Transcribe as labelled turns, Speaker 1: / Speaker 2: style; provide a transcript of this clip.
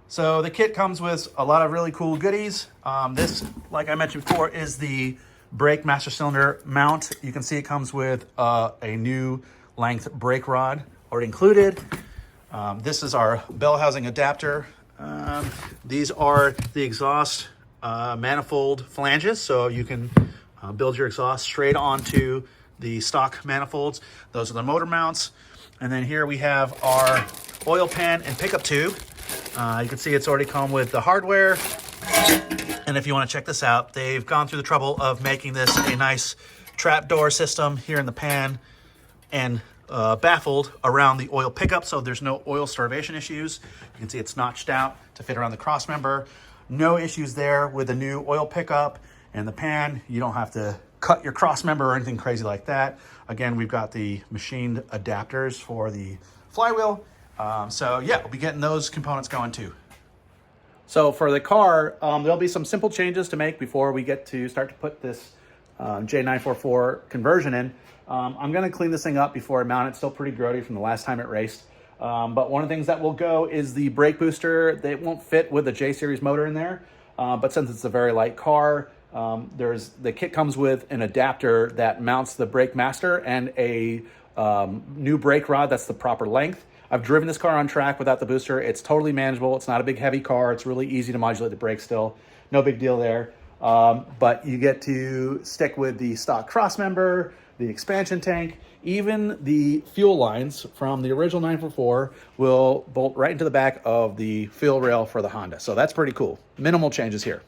Speaker 1: So the kit comes with a lot of really cool goodies. This, like I mentioned before, is the brake master cylinder mount. You can see it comes with a new length brake rod already included. This is our bell housing adapter. These are the exhaust manifold flanges, so you can build your exhaust straight onto the stock manifolds. Those are the motor mounts. And then here we have our oil pan and pickup tube. You can see it's already come with the hardware. And if you want to check this out, they've gone through the trouble of making this a nice trap door system here in the pan and baffled around the oil pickup, so there's no oil starvation issues. You can see it's notched out to fit around the cross member. No issues there with the new oil pickup and the pan. You don't have to cut your cross member or anything crazy like that. Again, we've got the machined adapters for the flywheel. So yeah, we'll be getting those components going too. So for the car, there'll be some simple changes to make before we get to start to put this J944 conversion in. I'm gonna clean this thing up before I mount it. It's still pretty grody from the last time it raced. But one of the things that will go is the brake booster. They won't fit with the J-Series motor in there. But since it's a very light car, the kit comes with an adapter that mounts the brake master and a new brake rod that's the proper length. I've driven this car on track without the booster. It's totally manageable. It's not a big heavy car. It's really easy to modulate the brakes still. No big deal there. But you get to stick with the stock cross member, the expansion tank, even the fuel lines from the original 944 will bolt right into the back of the fuel rail for the Honda. So that's pretty cool. Minimal changes here.